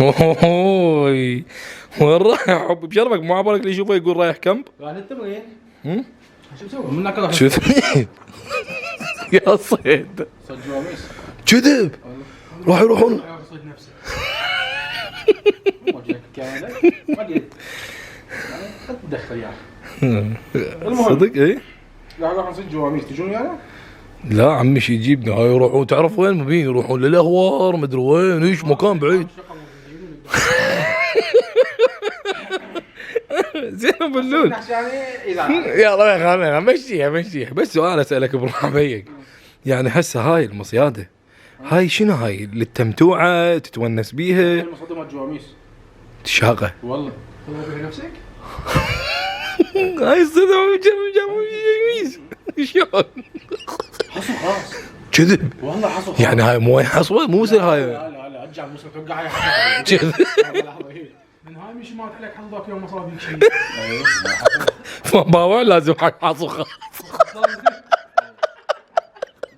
اوي وين رايح حبي بشرفك؟ ما عبالك اللي يشوفه يقول رايح كامب؟ رايح التمرين. شو مسوي؟ منك راح شو يا صيد صيد جواميس. كذب راح يروحون صيد نفسه. ما جاك كامل. ما جيت. خذ تدخل يا اخي. صدق اي؟ راح نصيد جواميس تجون ويانا؟ لا عمي شي يجيبنا هاي يروحون تعرف وين مبين يروحون للاهوار مدري وين ايش مكان بعيد. زين بلول يلا يا خالنا مشيها بس سؤال اسالك برحبيك يعني هسه هاي المصياده هاي شنو هاي للتمتوعه تتونس بيها مصطدمة جواميس تشاقه والله تبغى بيها نفسك؟ هاي الصدمه جاموس شلون حصو خاص كذب والله حصو خاص يعني هاي مو حصوه مو زي هاي لا ارجع موسى توقع هاي كذب من هاي مش ما عليك حظك يوم مصاب بيك شيء باوع لازم حق حصو خاص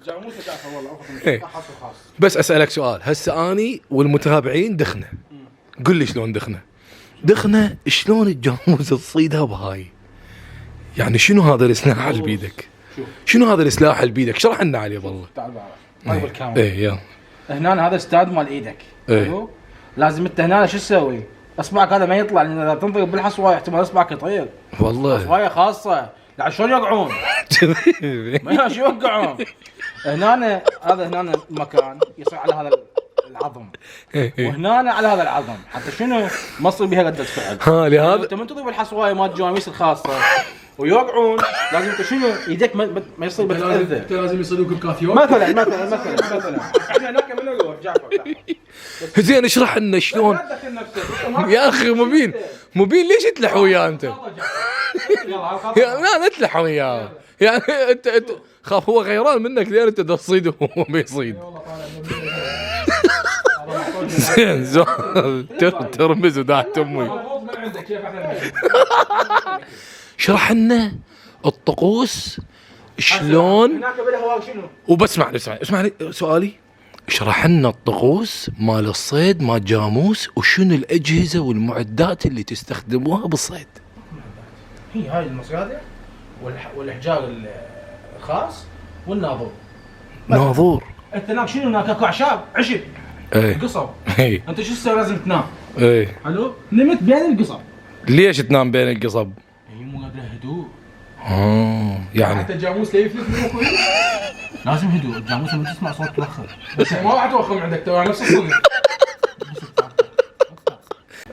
جاموسه تعرف والله حصو خاص. بس اسالك سؤال هسه اني والمتابعين دخنه قل لي شلون دخنه شلون الجاموسه تصيدها بهاي يعني شنو هذا السلاح اللي بيدك شنو هذا السلاح اللي بيدك اشرح لنا عليه والله تعال بعرف بالكاميرا ايه يلا هنا هذا استاد مال ايدك ايه لازم انت هنا شو تسوي؟ اصبعك هذا ما يطلع لان اذا تنضرب بالحصوايه احتمال اصبعك يطير والله حصوايه خاصه لا شلون يوقعون؟ ما شو يوقعون هنا هذا هنا المكان يصير على هذا العظم وهنا على هذا العظم حتى شنو مصر بها ردة فعل ها لهذا انت من تضرب الحصوايه مال الجواميس الخاصه ويوقعون لازم انت شنو ايدك ما يصير بتاذى انت لازم يصيدوك بكافيون مثلا احنا هناك من نروح جعفر زين اشرح لنا شلون يا اخي مبين ليش تلح وياه انت؟ لا نتلح وياه يعني انت خاف هو غيران منك لين انت تصيد وهو ما يصيد. زين ترمز وداعت امي. اشرح لنا الطقوس شلون وبس اسمعني سؤالي اشرح لنا الطقوس مال الصيد مال جاموس وشنو الاجهزه والمعدات اللي تستخدموها بالصيد. هي هاي المصيادة والاحجار الخاص والناظور. ناظور انت هناك شنو هناك اكو اعشاب عشب ايه قصب ايه انت شو تسوي لازم تنام ايه حلو نمت بين القصب ليش تنام بين القصب؟ هي مو قادره هدوء يعني حتى الجاموس لا يفلت منه كويس لازم هدوء الجاموسه ما تسمع صوت توخر بس ما راح توخم عندك ترى نفس الصدق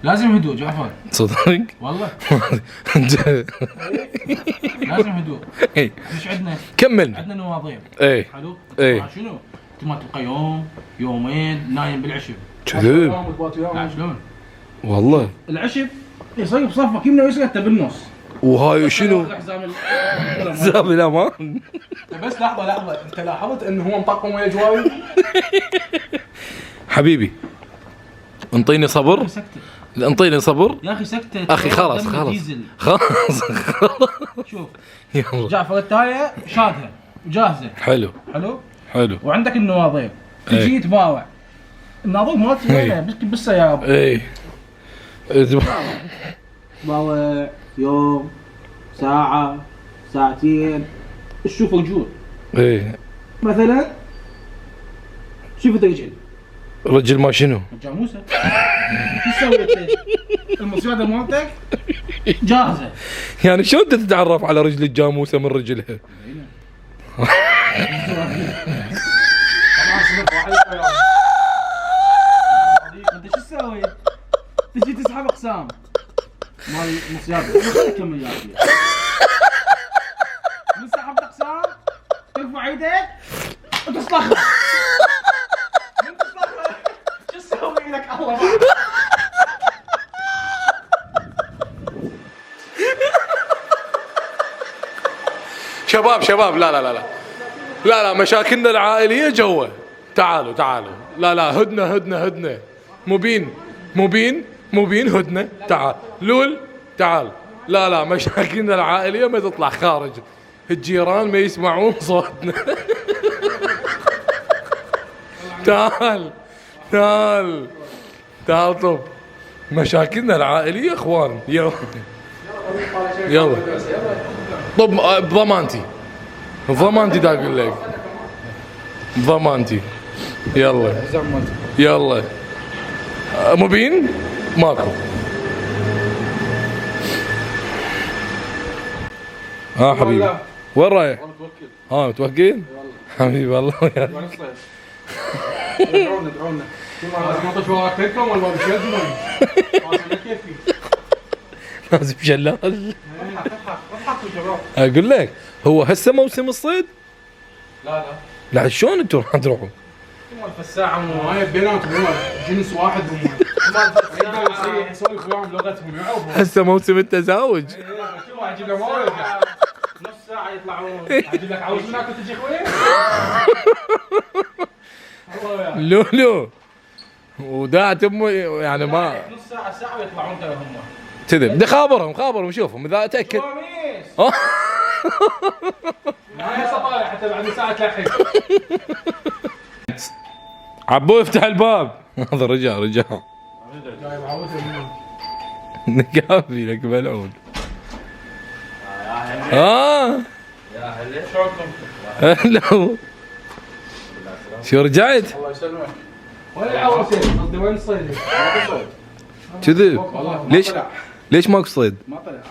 لازم هدوء جعفر صدق والله لازم هدوء ايه مش عندنا كمل عندنا نواظير ايه حلو ايه شنو انت ما تبقى يوم يومين نايم بالعشب كذب لا شلون والله العشب يصير بصفك يمنى ويسرى انت بالنص وهاي شنو زاب الامان. بس لحظه انت لاحظت انه هو مطقم ويا جواري حبيبي انطيني صبر انطيني صبر يا اخي سكتة اخي خلاص شوف يلا جعفر التاية شادها جاهزة حلو وعندك النواظير تجي تباوع الناظور مالتي وينه بالسيارة ايه باوع يوم ساعة ساعتين تشوف رجول ايه مثلا شوف رجل رجل ما شنو؟ الجاموسة شو تسوي انت؟ المصيادة مالتك جاهزة يعني شلون انت تتعرف على رجل الجاموسه من رجلها؟ انت شو تسوي؟ تجي تسحب اقسام مال المصيادة خليك كمل يا اخي من سحبت اقسام ترفع ايدك وتصلخها من تصلخها شو تسوي لك الله شباب لا مشاكلنا العائليه جوا تعالوا لا هدنه مبين هدنه تعال لول تعال لا مشاكلنا العائليه ما تطلع خارج الجيران ما يسمعون صوتنا. تعال طب مشاكلنا العائليه اخوان يلا يلا طب بضمانتي بضمانتي دا اقول لك بضمانتي يلا يلا مبين ماكو ها حبيبي وين رايح؟ ها متوكل؟ حبيبي والله ادعونا ما طش وراك تلكم ولا بشدنا لازم شلال اضحك وجرب. اقول لك هو هسه موسم الصيد؟ لا لا شلون انتم راح تروحوا؟ الساعة هاي بيناتهم جنس واحد هم يقدر يسولف وياهم بلغتهم يعرفوا. هسه موسم التزاوج شو اجيب له مويه نص ساعة يطلعون اجيب لك عاوز منك تجي خويه. لولو وداعت امه يعني ما نص ساعة ويطلعون ترى هم. كذب بدي خابرهم شوفهم اذا اتاكد قميص. ما هسه طالع حتى بعد ساعة لحق. عبو افتح الباب هذا رجع جاي معود نكافي لك ملعون يا هلا شلونكم؟ هلا شو رجعت؟ الله يسلمك. وين العروسة؟ قصدي وين الصيد؟ كذب ليش ماكو صيد؟ ما طلع.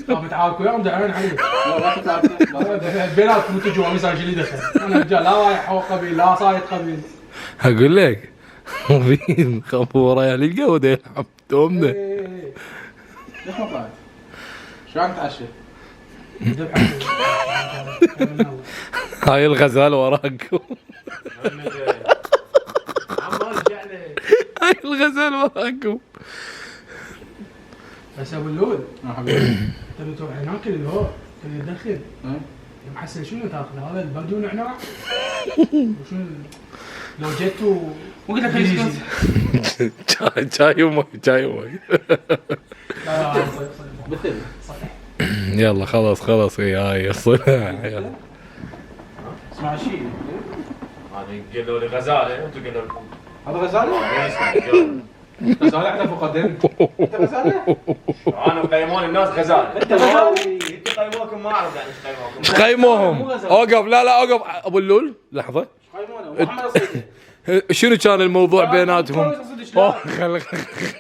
متعارك وياهم دعين علي. لا ما بيناتكم تجوا قميص اللي دخل. انا رجال لا رايح هو قبيل لا صايد قبيل. اقول لك مبين خبوره يعني القهوه يلعب تومنا ليش ما طلعت؟ شو عم تعشى؟ هاي الغزال وراكم هاي الغزال وراكم بس ابو اللول حبيبي تبي تروح هناك اللي هو تبي تدخل محسن شنو تاخذ هذا البرد ونعناع وشنو لو جيتوا وقلت لك خليك شاي ومي لا مثل يلا خلاص هاي الصلاة اسمع شيء هذا قالوا لي غزاله انتم قالوا لكم هذا غزاله؟ غزاله احنا فوق الدم انت غزاله؟ انا قيمون الناس غزاله انت قيموكم ما اعرف يعني ايش قيموكم قيموهم اوقف لا اوقف ابو اللول لحظة شنو كان الموضوع بيناتهم؟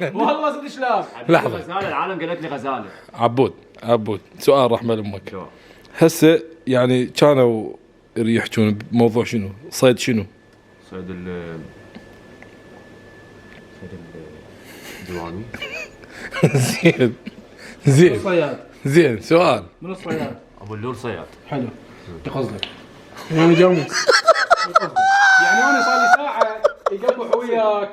والله صدق شلاب لحظة غزاله العالم قالت لي غزاله عبود سؤال رحمة امك هسه يعني كانوا يحجون بموضوع شنو؟ صيد شنو؟ صيد الديواني زين سؤال من الصياد ابو اللول صياد حلو انت قصدك يعني جاموس يعني انا صار لي ساعه يقبح وياك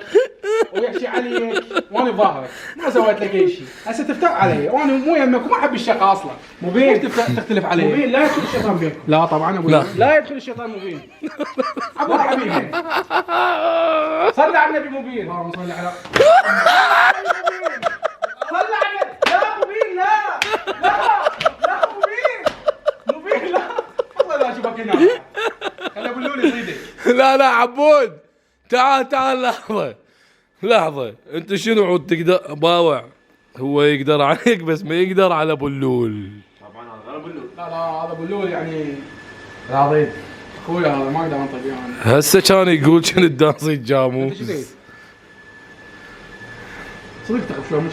ويحكي عليك وانا ظاهرك ما سويت لك اي شيء هسه تفتح علي وانا مو يمك وما احب الشقه اصلا مبين تختلف علي مبين لا يدخل الشيطان بينكم لا طبعا ابو لا يدخل الشيطان مبين ابو حبيبي صلى على النبي مبين اللهم صل على صلى على النبي لا مبين لا مبين لا والله لا اشوفك هنا خلي ابو اللول يصيدك لا عبود تعال لحظة انت شنو عود تقدر باوع هو يقدر عليك بس ما يقدر على ابو اللول طبعا هذا ابو اللول لا هذا ابو اللول يعني راضي اخوي هذا ما اقدر انطق يعني هسه كان يقول كنت داصي جاموس صدق تعرف شلون من